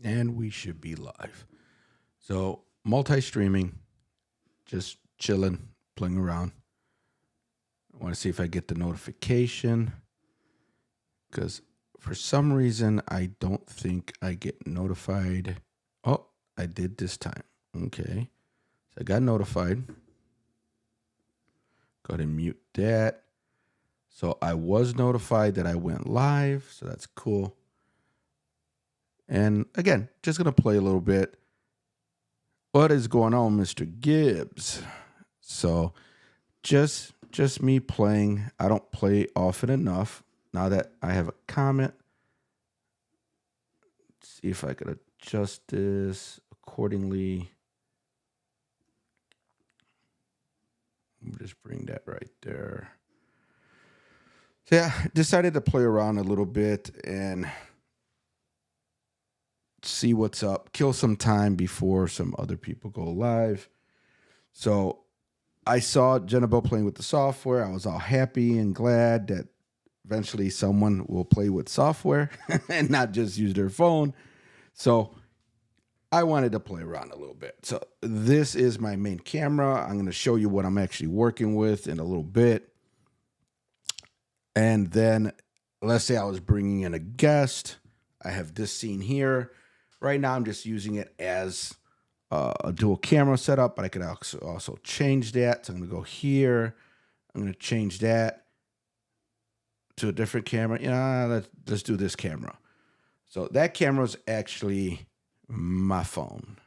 And we should be live. So, multi streaming, just chilling, playing around. I want to see if I get the notification because for some reason I don't think I get notified. Oh, I did this time. Okay. So I got notified. Go ahead and mute that. So I was notified that I went live. So that's cool. And again, just going to play a little bit. What is going on, Mr. Gibbs? So just me playing. I don't play often enough. Now that I have a comment, let's see if I could adjust this accordingly. Just bring that right there. So yeah, decided to play around a little bit and see what's up. Kill some time before some other people go live. So I saw Jennifer playing with the software. I was all happy and glad that eventually someone will play with software and not just use their phone. So I wanted to play around a little bit. So this is my main camera. I'm going to show you what I'm actually working with in a little bit. And then let's say I was bringing in a guest. I have this scene here. Right now I'm just using it as a dual camera setup, but I could also change that. So I'm going to go here. I'm going to change that to a different camera. Let's do this camera. So that camera is actually my phone.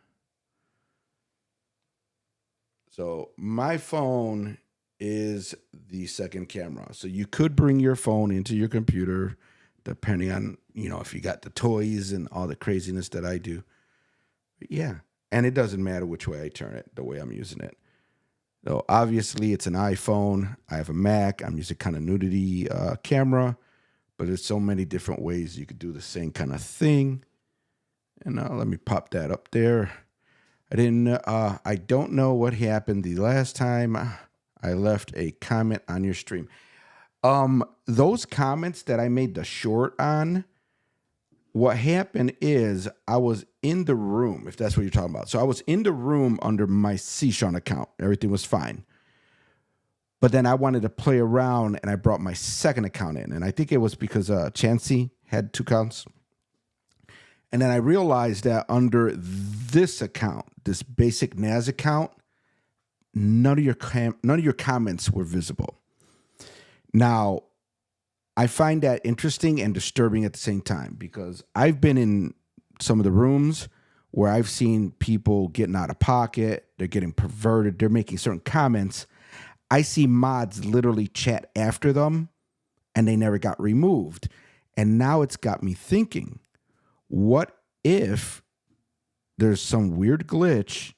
So my phone is the second camera. So you could bring your phone into your computer, depending on, if you got the toys and all the craziness that I do. But yeah. And it doesn't matter which way I turn it, the way I'm using it. So obviously it's an iPhone. I have a Mac. I'm using kind of nudity camera, but there's so many different ways you could do the same kind of thing. And let me pop that up there. I don't know what happened the last time I left a comment on your stream. Those comments that I made the short on, what happened is I was in the room, if that's what you're talking about. So I was in the room under my Sean account. Everything was fine. But then I wanted to play around and I brought my second account in. And I think it was because Chansey had 2 accounts. And then I realized that under this account, this basic Naz account, none of your comments were visible. Now, I find that interesting and disturbing at the same time because I've been in some of the rooms where I've seen people getting out of pocket, they're getting perverted, they're making certain comments. I see mods literally chat after them and they never got removed. And now it's got me thinking, what if there's some weird glitch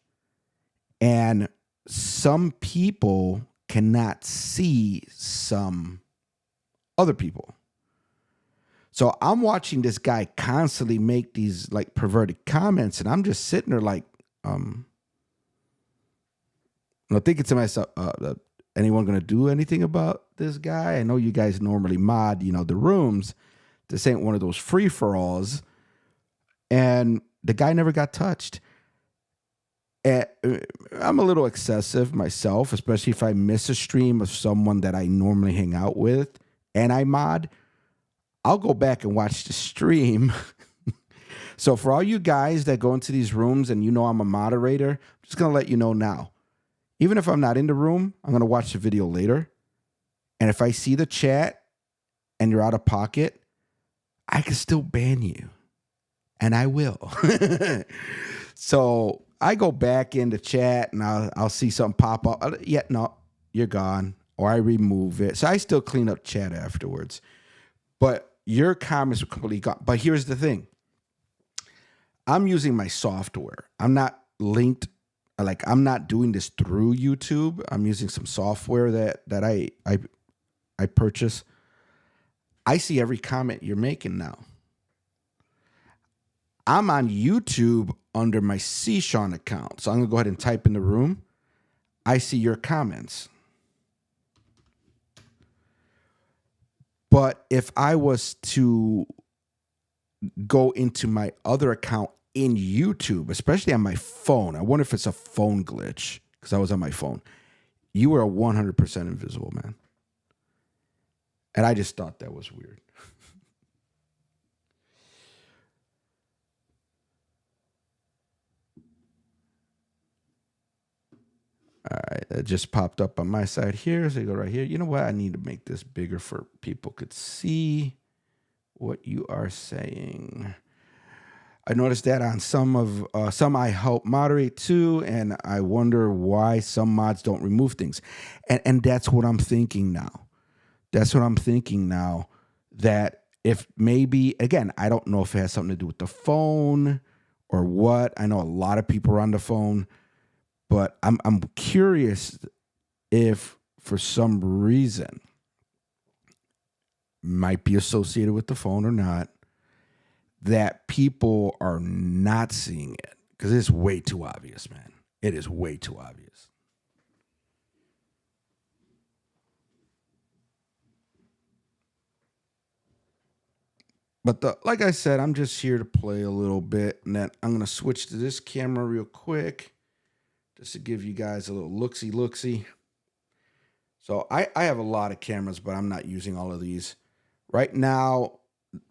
and some people cannot see some other people? So I'm watching this guy constantly make these like perverted comments and I'm just sitting there like, thinking to myself, anyone going to do anything about this guy? I know you guys normally mod, the rooms. This ain't one of those free-for-alls. And the guy never got touched. And I'm a little excessive myself, especially if I miss a stream of someone that I normally hang out with and I mod. I'll go back and watch the stream. So for all you guys that go into these rooms and I'm a moderator, I'm just going to let you know now. Even if I'm not in the room, I'm going to watch the video later. And if I see the chat and you're out of pocket, I can still ban you. And I will. So I go back into chat and I'll see something pop up. No, you're gone. Or I remove it. So I still clean up chat afterwards. But your comments are completely gone. But here's the thing. I'm using my software. I'm not linked. Like, I'm not doing this through YouTube. I'm using some software that I purchase. I see every comment you're making now. I'm on YouTube under my Sean account. So I'm going to go ahead and type in the room. I see your comments. But if I was to go into my other account in YouTube, especially on my phone, I wonder if it's a phone glitch because I was on my phone. You were 100% invisible, man. And I just thought that was weird. All right, it just popped up on my side here. So you go right here. You know what? I need to make this bigger for people could see what you are saying. I noticed that on some I help moderate too, and I wonder why some mods don't remove things. And that's what I'm thinking now. That's what I'm thinking now. That if maybe, again, I don't know if it has something to do with the phone or what. I know a lot of people are on the phone, but I'm curious if for some reason might be associated with the phone or not, that people are not seeing it because it's way too obvious, man. It is way too obvious. But like I said, I'm just here to play a little bit, and then I'm gonna switch to this camera real quick, just to give you guys a little looksy. So I have a lot of cameras, but I'm not using all of these right now.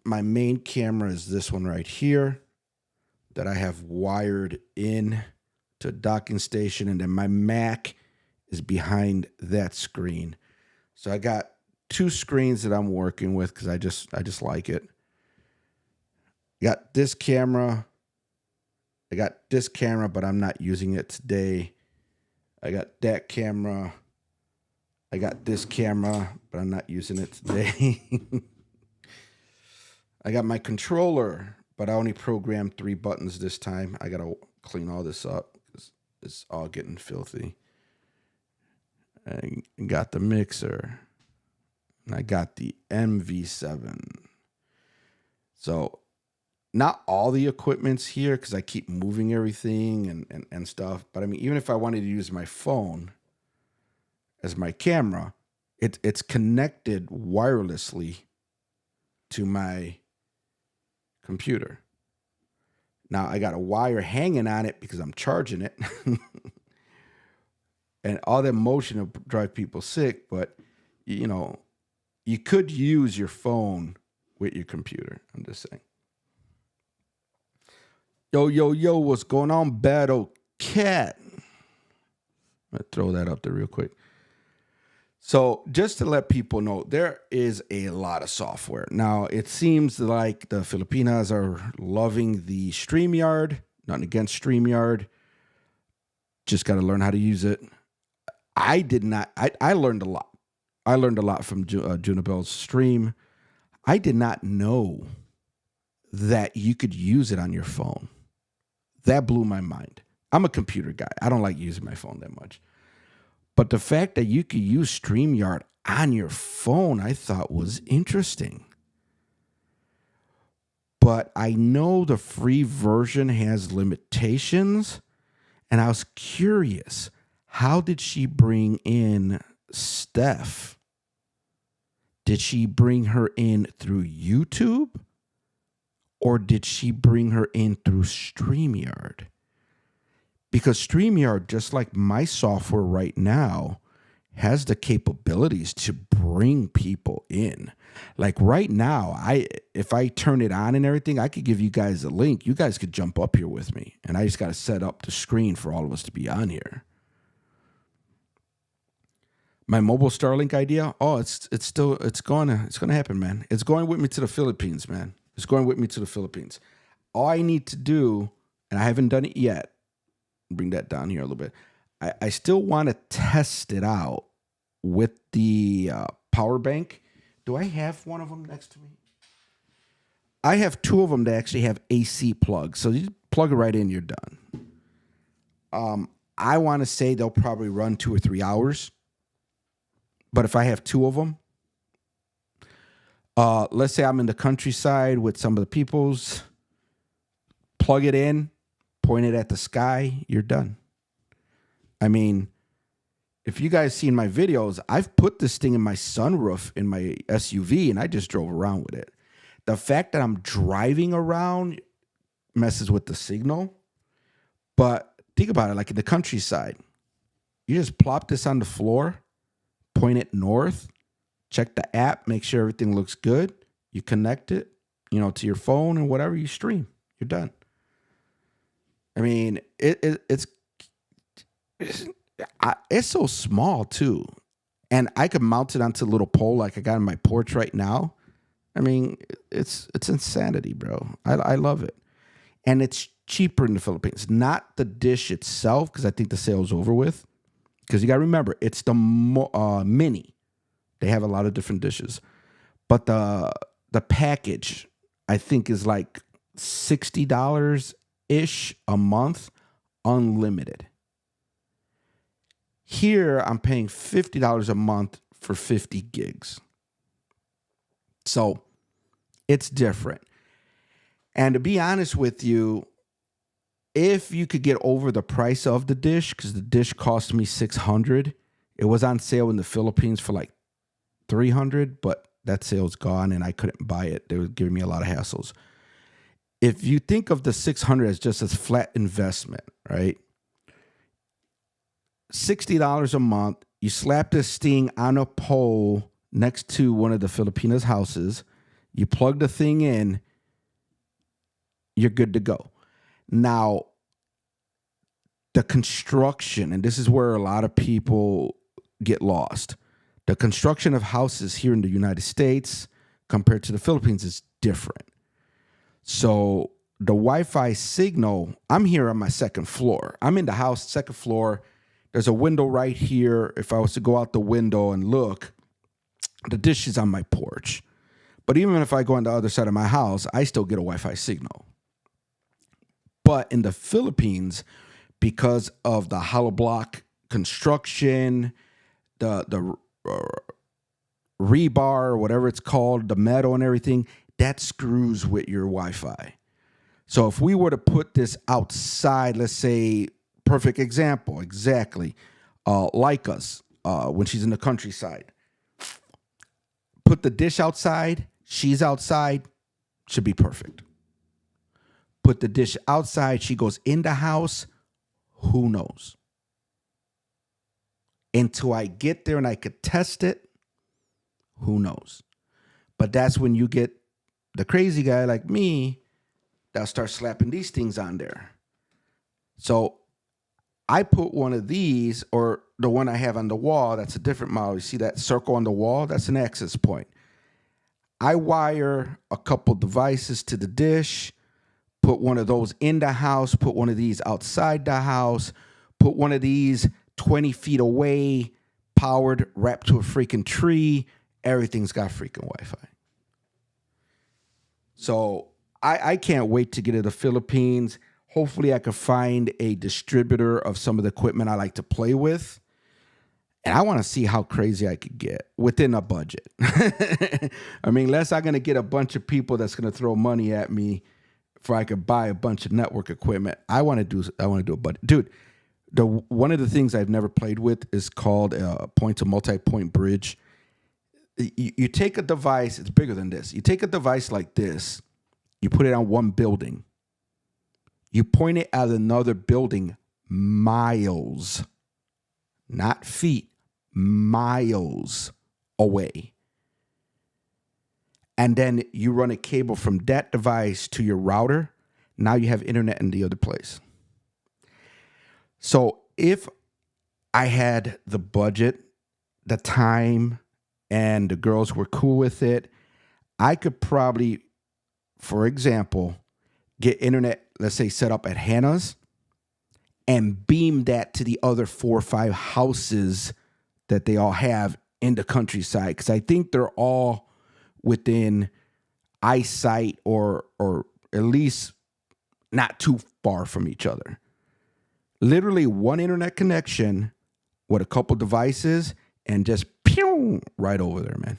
My main camera is this one right here that I have wired in to a docking station, and then my Mac is behind that screen. So I got two screens that I'm working with because I just like it. I got this camera. I got this camera, but I'm not using it today. I got that camera. I got this camera, but I'm not using it today. I got my controller, but I only programmed 3 buttons this time. I got to clean all this up because it's all getting filthy. I got the mixer. And I got the MV7. So not all the equipment's here because I keep moving everything and stuff. But I mean, even if I wanted to use my phone as my camera, it's connected wirelessly to my computer. Now I got a wire hanging on it because I'm charging it. And all that motion will drive people sick, but you know, you could use your phone with your computer. I'm just saying. Yo, what's going on, Battle Cat? I'm gonna throw that up there real quick. So just to let people know, there is a lot of software. Now, it seems like the Filipinas are loving the StreamYard. Nothing against StreamYard. Just got to learn how to use it. I did not. I learned a lot. I learned a lot from Junabel's stream. I did not know that you could use it on your phone. That blew my mind. I'm a computer guy. I don't like using my phone that much. But the fact that you could use StreamYard on your phone, I thought was interesting. But I know the free version has limitations. And I was curious, how did she bring in Steph? Did she bring her in through YouTube? Or did she bring her in through StreamYard? Because StreamYard, just like my software right now, has the capabilities to bring people in. Like right now, if I turn it on and everything, I could give you guys a link. You guys could jump up here with me. And I just got to set up the screen for all of us to be on here. My mobile Starlink idea, it's going to happen, man. It's going with me to the Philippines, man. It's going with me to the Philippines. All I need to do, and I haven't done it yet, bring that down here a little bit. I still want to test it out with the power bank. Do I have one of them next to me? I have 2 of them that actually have AC plugs. So you plug it right in, you're done. I want to say they'll probably run 2 or 3 hours. But if I have 2 of them, let's say I'm in the countryside with some of the peoples, plug it in, point it at the sky, you're done. I mean, if you guys seen my videos, I've put this thing in my sunroof in my SUV and I just drove around with it. The fact that I'm driving around messes with the signal. But think about it, like in the countryside, you just plop this on the floor, point it north, check the app, make sure everything looks good. You connect it, to your phone and whatever, you stream. You're done. I mean, it's so small too, and I could mount it onto a little pole like I got on my porch right now. I mean, it's insanity, bro. I love it, and it's cheaper in the Philippines. Not the dish itself, because I think the sale's over with. Because you got to remember, it's the mini. They have a lot of different dishes, but the package I think is like $60 ish a month, unlimited. Here I'm paying $50 a month for 50 gigs. So it's different. And to be honest with you, if you could get over the price of the dish, because the dish cost me $600, it was on sale in the Philippines for like $300, but that sale's gone and I couldn't buy it. They were giving me a lot of hassles. If you think of the $600 as just a flat investment, right? $60 a month, you slap this thing on a pole next to one of the Filipinos' houses, you plug the thing in, you're good to go. Now, the construction, and this is where a lot of people get lost. The construction of houses here in the United States compared to the Philippines is different. So the Wi-Fi signal, I'm here on my second floor. I'm in the house, second floor. There's a window right here. If I was to go out the window and look, the dish is on my porch. But even if I go on the other side of my house, I still get a Wi-Fi signal. But in the Philippines, because of the hollow block construction, the rebar, whatever it's called, the metal and everything, that screws with your Wi-Fi. So if we were to put this outside, let's say, perfect example, exactly, like us, when she's in the countryside, put the dish outside, she's outside, should be perfect. Put the dish outside, she goes in the house, who knows? Until I get there and I could test it, who knows? But that's when you get the crazy guy like me that'll start slapping these things on there. So I put one of these, or the one I have on the wall, that's a different model. You see that circle on the wall? That's an access point. I wire a couple devices to the dish, put one of those in the house, put one of these outside the house, put one of these 20 feet away, powered, wrapped to a freaking tree. Everything's got freaking Wi-Fi. So I can't wait to get to the Philippines. Hopefully I can find a distributor of some of the equipment I like to play with. And I want to see how crazy I could get within a budget. I mean, unless I'm going to get a bunch of people that's going to throw money at me for I could buy a bunch of network equipment. I want to do a budget. Dude, one of the things I've never played with is called a point to multi-point bridge. You take a device, it's bigger than this. You take a device like this, you put it on one building. You point it at another building miles, not feet, miles away. And then you run a cable from that device to your router. Now you have internet in the other place. So if I had the budget, the time, and the girls were cool with it, I could probably, for example, get internet, let's say, set up at Hannah's and beam that to the other 4 or 5 houses that they all have in the countryside. Because I think they're all within eyesight or at least not too far from each other. Literally one internet connection with a couple devices and just pew right over there, man.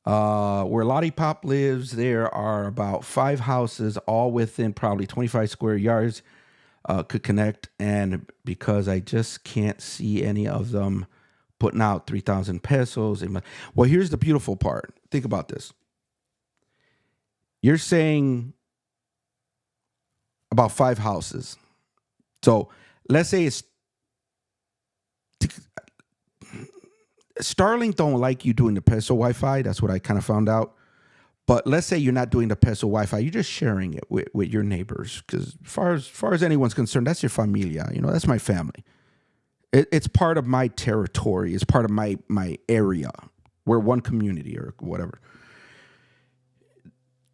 Where Lollipop lives, there are about 5 houses, all within probably 25 square yards, could connect. And because I just can't see any of them putting out 3,000 pesos. Well, here's the beautiful part. Think about this. You're saying about 5 houses. So let's say it's Starlink don't like you doing the Peso Wi-Fi. That's what I kind of found out. But let's say you're not doing the Peso Wi-Fi. You're just sharing it with your neighbors. Because as far as anyone's concerned, that's your familia. That's my family. It's part of my territory. It's part of my area. We're one community or whatever.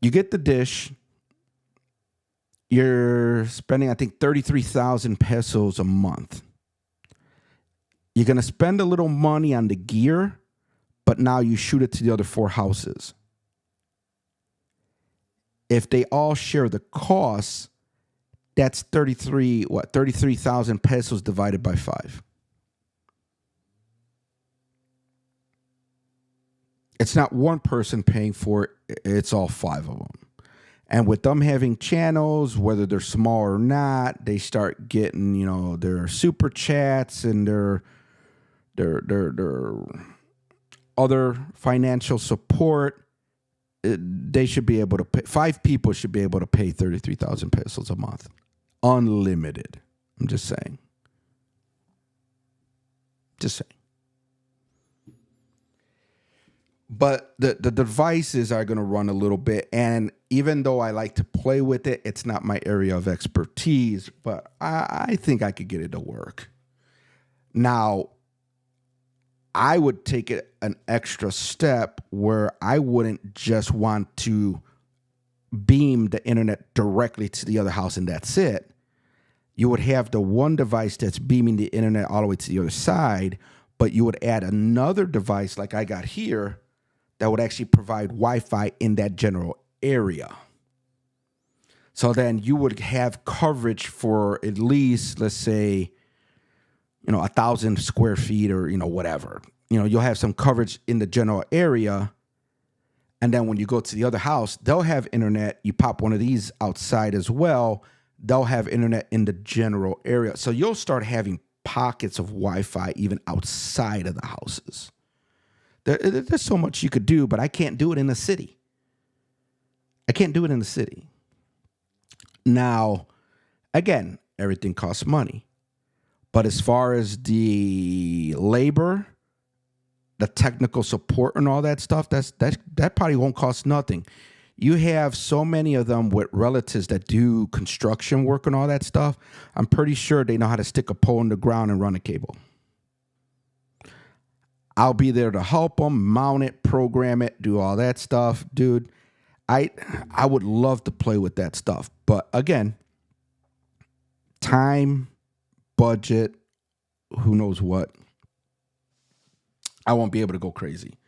You get the dish. You're spending, I think, 33,000 pesos a month. You're going to spend a little money on the gear, but now you shoot it to the other 4 houses. If they all share the costs, that's 33,000 pesos divided by 5. It's not one person paying for it, it's all 5 of them. And with them having channels, whether they're small or not, they start getting, their super chats and their other financial support. They should be able to pay. 5 people should be able to pay 33,000 pesos a month, unlimited. I'm just saying. But the devices are going to run a little bit. And even though I like to play with it, it's not my area of expertise. But I think I could get it to work. Now, I would take it an extra step where I wouldn't just want to beam the internet directly to the other house and that's it. You would have the one device that's beaming the internet all the way to the other side, but you would add another device like I got here that would actually provide Wi-Fi in that general area. So then you would have coverage for at least, let's say, 1,000 square feet or, whatever. You'll have some coverage in the general area. And then when you go to the other house, they'll have internet. You pop one of these outside as well. They'll have internet in the general area. So you'll start having pockets of Wi-Fi even outside of the houses. There's so much you could do, but I can't do it in the city. Now, again, everything costs money. But as far as the labor, the technical support and all that stuff, that probably won't cost nothing. You have so many of them with relatives that do construction work and all that stuff. I'm pretty sure they know how to stick a pole in the ground and run a cable. I'll be there to help them, mount it, program it, do all that stuff. Dude, I would love to play with that stuff. But again, time, budget, who knows what. I won't be able to go crazy.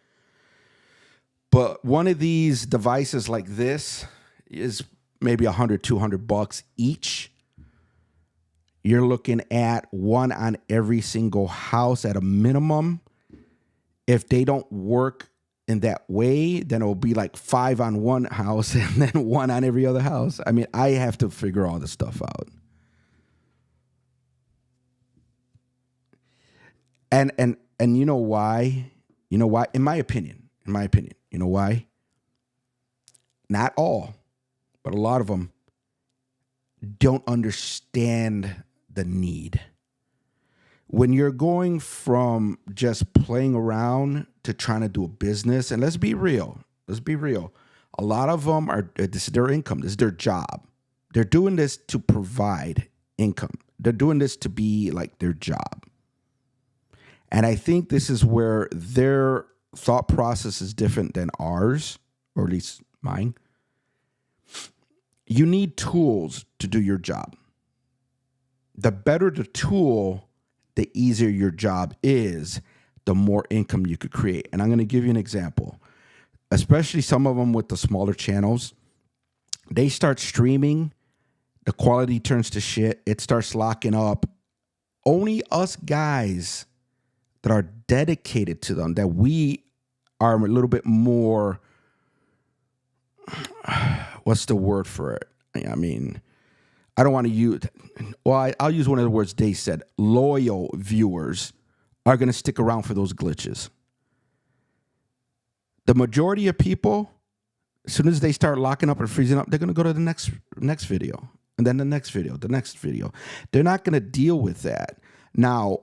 But one of these devices like this is maybe $100, $200 each. You're looking at one on every single house at a minimum. If they don't work in that way, then it'll be like 5 on one house and then 1 on every other house. I mean, I have to figure all this stuff out. And you know why? You know why? In my opinion, you know why? Not all, but a lot of them don't understand the need. When you're going from just playing around to trying to do a business, and let's be real. A lot of them this is their income. This is their job. They're doing this to provide income. They're doing this to be like their job. And I think this is where their thought process is different than ours, or at least mine. You need tools to do your job. The better the tool, the easier your job is, the more income you could create. And I'm going to give you an example. Especially some of them with the smaller channels. They start streaming, the quality turns to shit, it starts locking up. Only us guys that are dedicated to them, that we are a little bit more, what's the word for it? I mean, I don't want to use, well, I'll use one of the words they said. Loyal viewers are going to stick around for those glitches. The majority of people, As soon as they start locking up and freezing up, they're going to go to the next video, and then the next video, the next video. They're not going to deal with that. Now,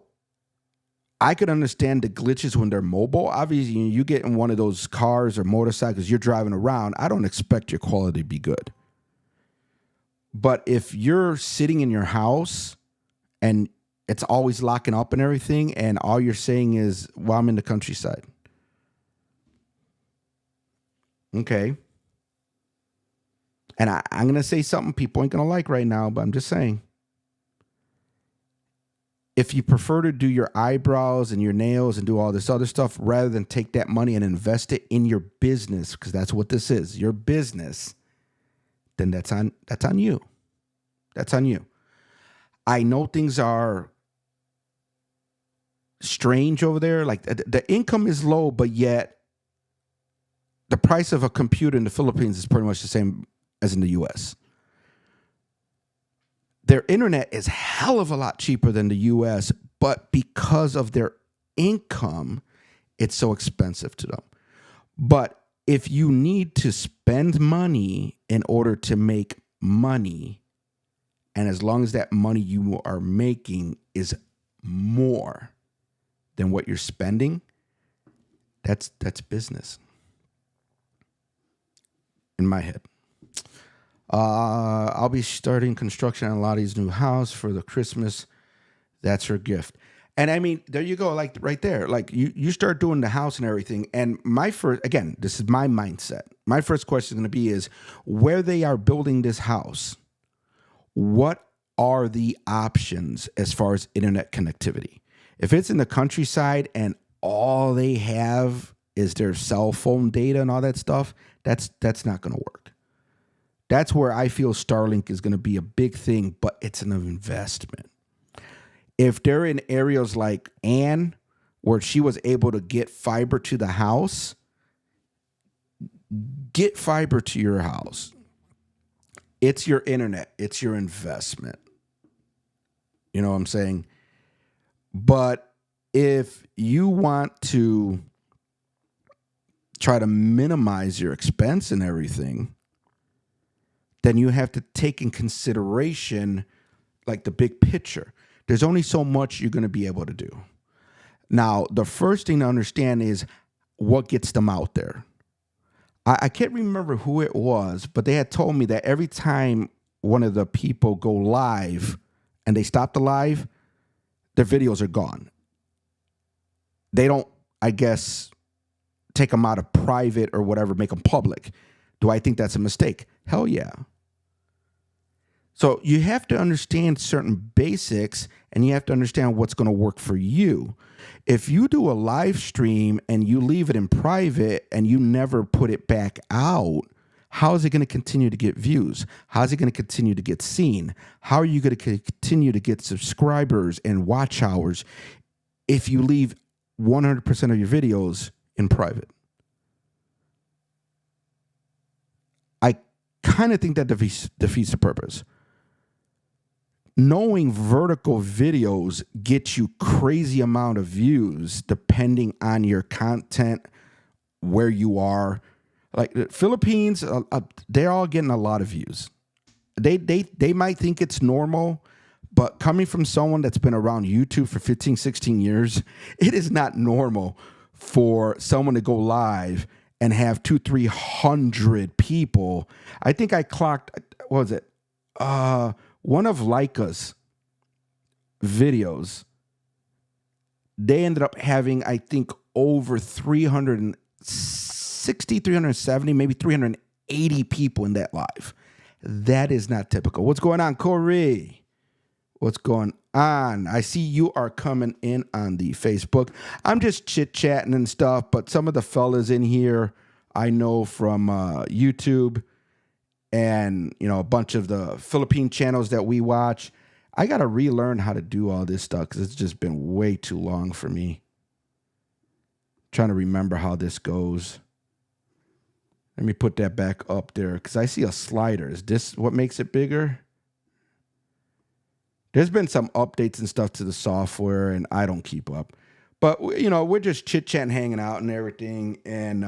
I could understand the glitches when they're mobile. Obviously, you get in one of those cars or motorcycles, you're driving around. I don't expect your quality to be good. But if you're sitting in your house and it's always locking up and everything, and all you're saying is, well, I'm in the countryside. Okay. And I'm going to say something people ain't going to like right now, but I'm just saying. If you prefer to do your eyebrows and your nails and do all this other stuff rather than take that money and invest it in your business, because that's what this is, your business, then that's on you. That's on you. I know things are strange over there. Like the income is low, but yet the price of a computer in the Philippines is pretty much the same as in the US. Their internet is hell of a lot cheaper than the US, but because of their income, it's so expensive to them. But if you need to spend money in order to make money, and as long as that money you are making is more than what you're spending, that's business. In my head. I'll be starting construction on Lottie's new house for the Christmas. That's her gift. And I mean, there you go, like right there. Like you start doing the house and everything. And this is my mindset. My first question is going to be is where they are building this house, what are the options as far as internet connectivity? If it's in the countryside and all they have is their cell phone data and all that stuff, that's not going to work. That's where I feel Starlink is going to be a big thing, but it's an investment. If they're in areas like Ann, where she was able to get fiber to the house, get fiber to your house. It's your internet. It's your investment. You know what I'm saying? But if you want to try to minimize your expense and everything, then you have to take in consideration like the big picture. There's only so much you're going to be able to do. Now, the first thing to understand is what gets them out there. I can't remember who it was, but they had told me that every time one of the people go live and they stop the live, their videos are gone. They don't, I guess, take them out of private or whatever, make them public. Do I think that's a mistake? Hell yeah. So you have to understand certain basics and you have to understand what's going to work for you. If you do a live stream and you leave it in private and you never put it back out, how is it going to continue to get views? How is it going to continue to get seen? How are you going to continue to get subscribers and watch hours if you leave 100% of your videos in private? I kind of think that defeats the purpose. Knowing vertical videos gets you crazy amount of views depending on your content, where you are. Like the Philippines, they're all getting a lot of views. They might think it's normal, but coming from someone that's been around YouTube for 15, 16 years, it is not normal for someone to go live and have 200-300 people. I think I clocked, what was it? One of Leica's videos, they ended up having, I think, over 360, 370, maybe 380 people in that live. That is not typical. What's going on, Corey? What's going on? I see you are coming in on the Facebook. I'm just chit-chatting and stuff, but some of the fellas in here I know from YouTube and, you know, a bunch of the Philippine channels that we watch. I got to relearn how to do all this stuff because it's just been way too long for me. Trying to remember how this goes. Let me put that back up there because I see a slider. Is this what makes it bigger? There's been some updates and stuff to the software, and I don't keep up. But, you know, we're just chit-chatting, hanging out and everything. And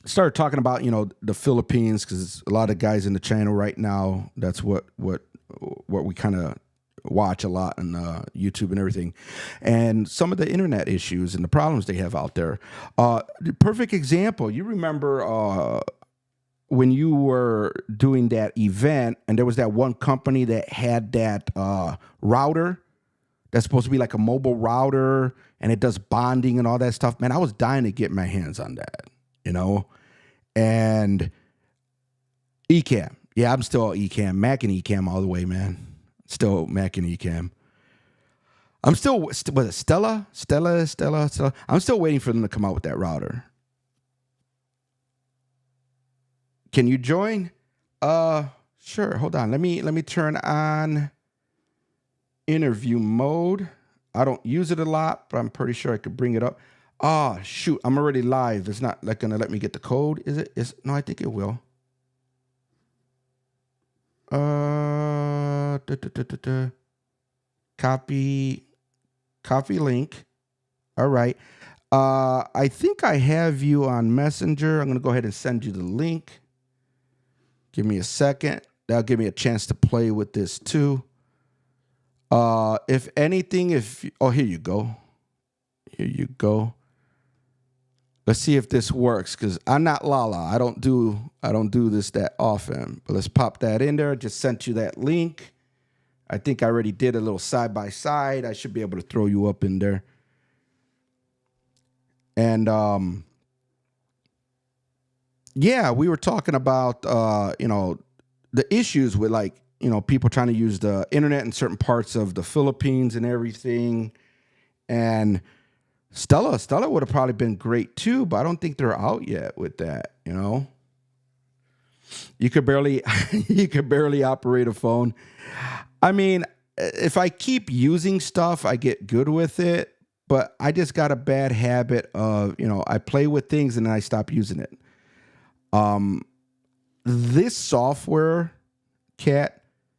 started talking about the Philippines because a lot of guys in the channel right now. That's what we kind of watch a lot on YouTube and everything, and some of the internet issues and the problems they have out there. The perfect example. You remember when you were doing that event, and there was that one company that had that router that's supposed to be like a mobile router, and it does bonding and all that stuff. Man, I was dying to get my hands on that. And Ecamm. Yeah, I'm still Ecamm. Mac and Ecamm all the way, man. Still Mac and Ecamm. I'm still, was it Stella? I'm still waiting for them to come out with that router. Can you join? Sure. Hold on. Let me turn on interview mode. I don't use it a lot, but I'm pretty sure I could bring it up. Shoot, I'm already live. It's not like gonna let me get the code, is it? No, I think it will. Copy link. All right. I think I have you on Messenger. I'm gonna go ahead and send you the link. Give me a second. That'll give me a chance to play with this too. If anything, here you go. Here you go. Let's see if this works, because I'm not Lala. I don't do this that often. But let's pop that in there. Just sent you that link. I think I already did a little side by side. I should be able to throw you up in there. And yeah, we were talking about the issues with people trying to use the internet in certain parts of the Philippines and everything. And Stella would have probably been great too, but I don't think they're out yet with that. You could barely operate a phone. I mean, if I keep using stuff, I get good with it, but I just got a bad habit of, I play with things and then I stop using it. This software, Cat,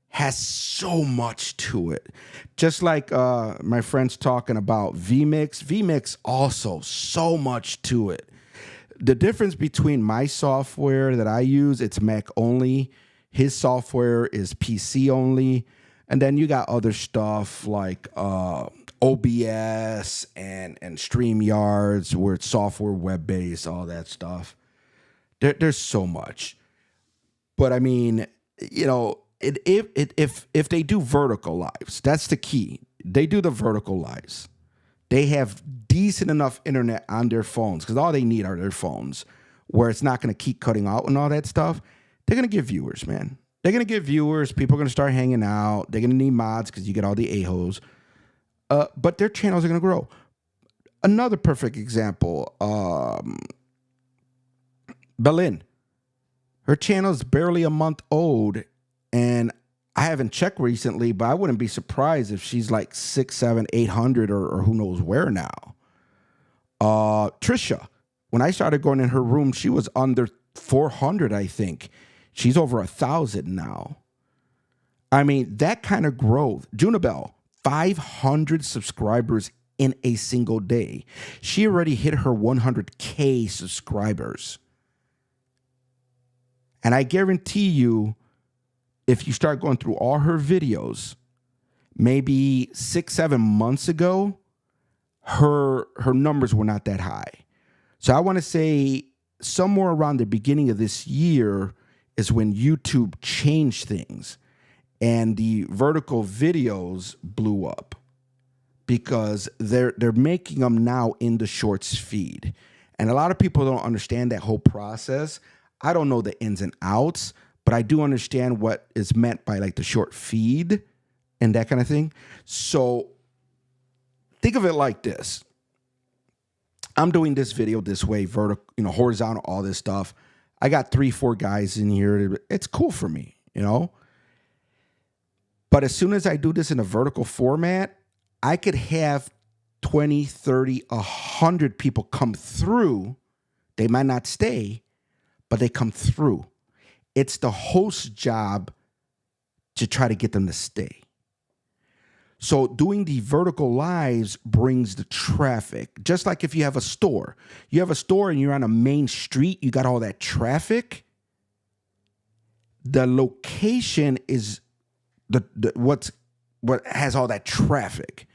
has so much to it. Just like my friends talking about vMix. vMix also so much to it. The difference between my software that I use, it's Mac only. His software is PC only. And then you got other stuff like OBS and StreamYards, where it's software web-based, all that stuff. There's so much. But I mean, if they do vertical lives, that's the key. They do the vertical lives. They have decent enough internet on their phones, because all they need are their phones, where it's not going to keep cutting out and all that stuff. They're going to get viewers, man. They're going to get viewers. People are going to start hanging out. They're going to need mods because you get all the a-holes. But their channels are going to grow. Another perfect example, Belen. Her channel's barely a month old, and I haven't checked recently, but I wouldn't be surprised if she's like 600, 700, 800 or who knows where now. Trisha, when I started going in her room, she was under 400, I think. She's over 1,000 now. I mean, that kind of growth. Junabel, 500 subscribers in a single day. She already hit her 100K subscribers. And I guarantee you, if you start going through all her videos, maybe 6-7 months ago, her numbers were not that high. So I want to say somewhere around the beginning of this year is when YouTube changed things and the vertical videos blew up, because they're making them now in the shorts feed. And a lot of people don't understand that whole process. I don't know the ins and outs, but I do understand what is meant by like the short feed and that kind of thing. So think of it like this. I'm doing this video this way, vertical, horizontal, all this stuff. I got 3-4 guys in here. It's cool for me, But as soon as I do this in a vertical format, I could have 20, 30, 100 people come through. They might not stay, but they come through. It's the host's job to try to get them to stay. So doing the vertical lives brings the traffic. Just like if you have a store. You have a store and you're on a main street, you got all that traffic. The location is what has all that traffic.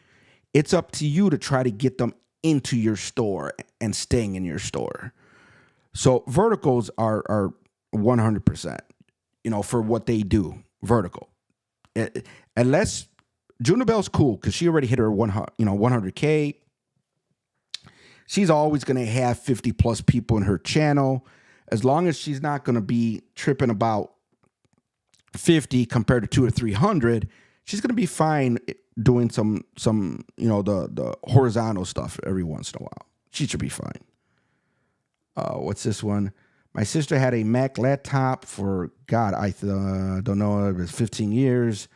It's up to you to try to get them into your store and staying in your store. So verticals are 100%, for what they do. Vertical. Unless Junibel's cool because she already hit her 100K. She's always going to have 50 plus people in her channel. As long as she's not going to be tripping about 50 compared to 200 or 300, she's going to be fine doing some the horizontal stuff every once in a while. She should be fine. What's this one? My sister had a Mac laptop for, God, I don't know, it was 15 years,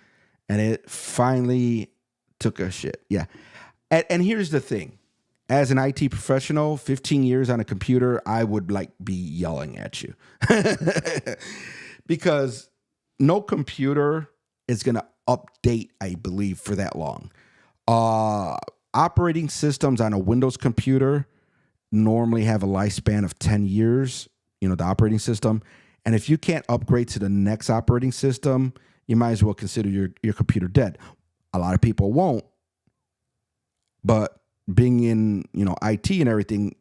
and it finally took a shit. Yeah. And here's the thing. As an IT professional, 15 years on a computer, I would be yelling at you. Because no computer is going to update, I believe, for that long. Operating systems on a Windows computer normally have a lifespan of 10 years, the operating system. And if you can't upgrade to the next operating system, you might as well consider your computer dead. A lot of people won't. But being in, IT and everything,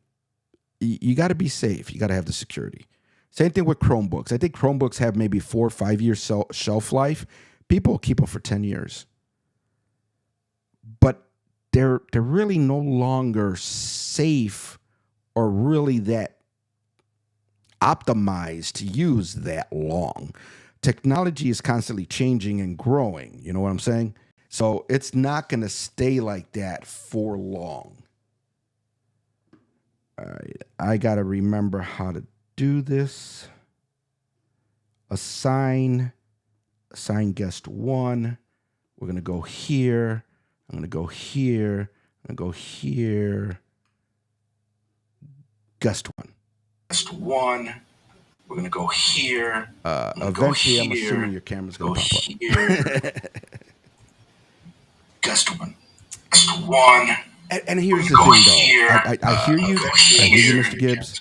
you got to be safe. You got to have the security. Same thing with Chromebooks. I think Chromebooks have maybe 4 or 5 years shelf life. People keep them for 10 years. But they're really no longer safe or really that optimized to use that long. Technology is constantly changing and growing. You know what I'm saying? So it's not going to stay like that for long. All right. I got to remember how to do this. Assign guest 1. We're going to go here. I'm going to go here. I'm going to go here. Guest 1. Guest 1. We're going to go here. Eventually, I'm assuming your camera's going to pop up. Guest 1. Guest 1. And here's the thing, though. I hear you. I hear you, Mr. Gibbs,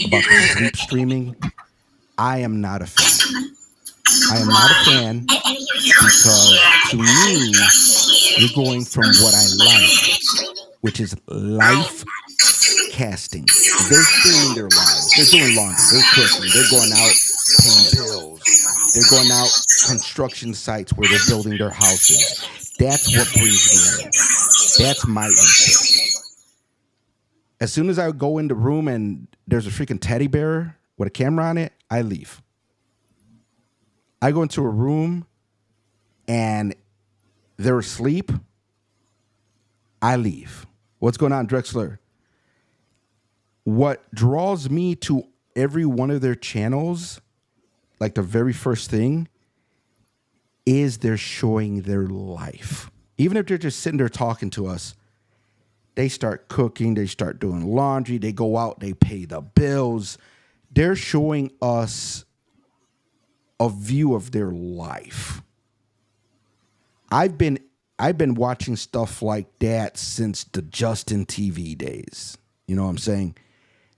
about the sleep streaming. I am not a fan. I am not a fan because, to me, you're going from what I like, which is life casting. They're streaming their lives. They're doing laundry. They're cooking. They're going out paying bills. They're going out construction sites where they're building their houses. That's what brings me in. That's my interest. As soon as I go in the room and there's a freaking teddy bear with a camera on it, I leave. I go into a room and they're asleep, I leave. What's going on, Drexler? What draws me to every one of their channels, like the very first thing, is they're showing their life. Even if they're just sitting there talking to us, they start cooking, they start doing laundry, they go out, they pay the bills. They're showing us a view of their life. I've been watching stuff like that since the Justin TV days. You know what I'm saying?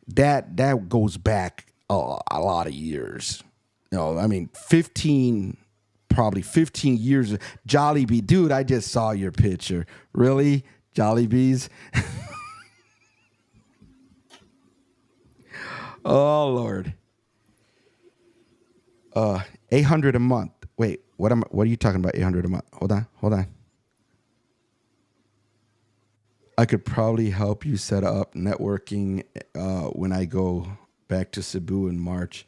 That goes back a lot of years. 15 years. Jollibee, dude, I just saw your picture. Really? Jollibees? Oh, Lord. 800 a month. Wait, what are you talking about? 800 a month. Hold on. I could probably help you set up networking when I go back to Cebu in March.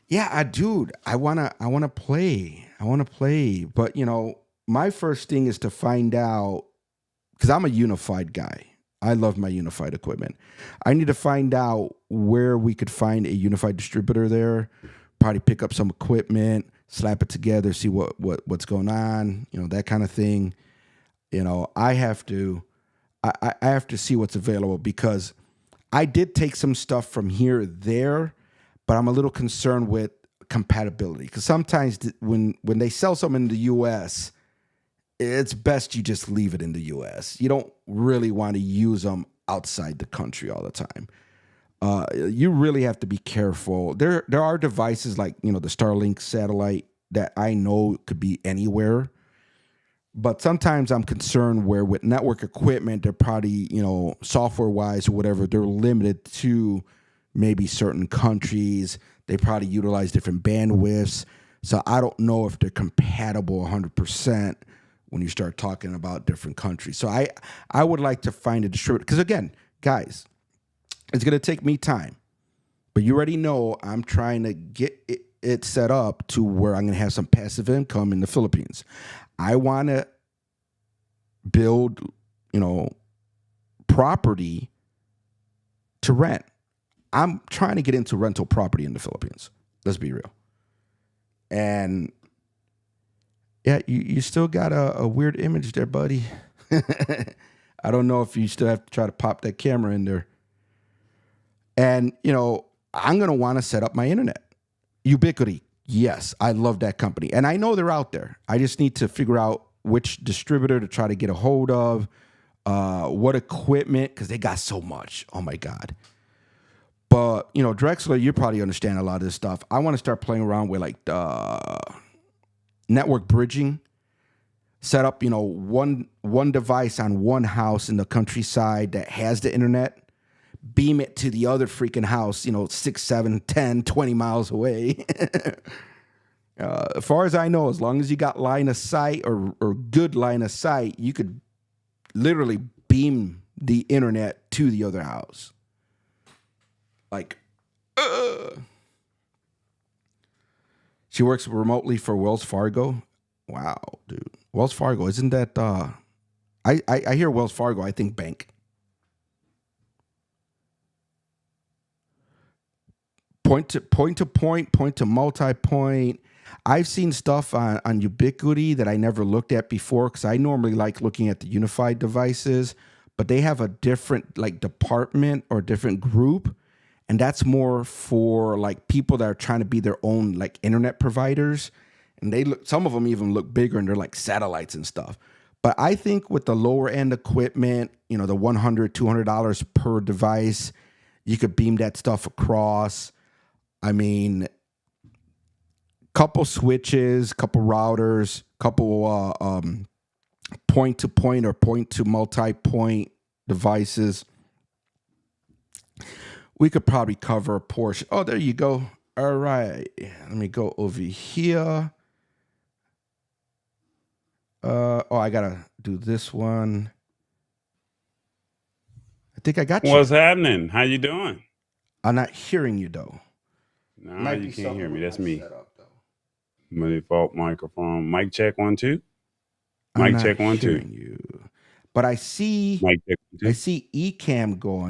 Yeah, dude, I wanna play. But my first thing is to find out, because I'm a Unified guy. I love my Unified equipment. I need to find out where we could find a Unified distributor there. Probably pick up some equipment, slap it together, see what's going on, that kind of thing. I have to see what's available, because I did take some stuff from here there, but I'm a little concerned with compatibility, because sometimes when they sell something in the US, it's best you just leave it in the US. You don't really want to use them outside the country all the time. You really have to be careful. There are devices like, the Starlink satellite that I know could be anywhere, but sometimes I'm concerned where with network equipment, they're probably, software wise or whatever, they're limited to maybe certain countries. They probably utilize different bandwidths. So I don't know if they're compatible 100% when you start talking about different countries. So I would like to find a distributor, because again, guys, it's going to take me time, but you already know I'm trying to get it set up to where I'm going to have some passive income in the Philippines. I want to build, property to rent. I'm trying to get into rental property in the Philippines. Let's be real. And yeah, you still got a weird image there, buddy. I don't know if you still have to try to pop that camera in there. And, I'm going to want to set up my internet. Ubiquity. Yes, I love that company. And I know they're out there. I just need to figure out which distributor to try to get a hold of, what equipment, because they got so much. Oh, my God. But, Drexler, you probably understand a lot of this stuff. I want to start playing around with, like, the network bridging. Set up, one device on one house in the countryside that has the internet. Beam it to the other freaking house, 6, 7, 10, 20 miles away. As far as I know, as long as you got line of sight or good line of sight, you could literally beam the internet to the other house. Like, she works remotely for Wells Fargo. Wow, dude. Wells Fargo, isn't that, I hear Wells Fargo, I think bank. Point to point to multi-point. I've seen stuff on Ubiquity that I never looked at before, because I normally like looking at the unified devices, but they have a different like department or different group, and that's more for like people that are trying to be their own like internet providers, and some of them even look bigger, and they're like satellites and stuff. But I think with the lower end equipment, the $100, $200 per device, you could beam that stuff across. I mean, couple switches, couple routers, couple point to point or point to multi-point devices. We could probably cover a portion. Oh, there you go. All right. Let me go over here. I got to do this one. I think I got you. What's happening? How you doing? I'm not hearing you, though. Nah, you can't hear me. That's me. My default microphone. Mic check 1 2. Mic check 1 2. You. But I see Mic check 1 2. I see Ecamm going.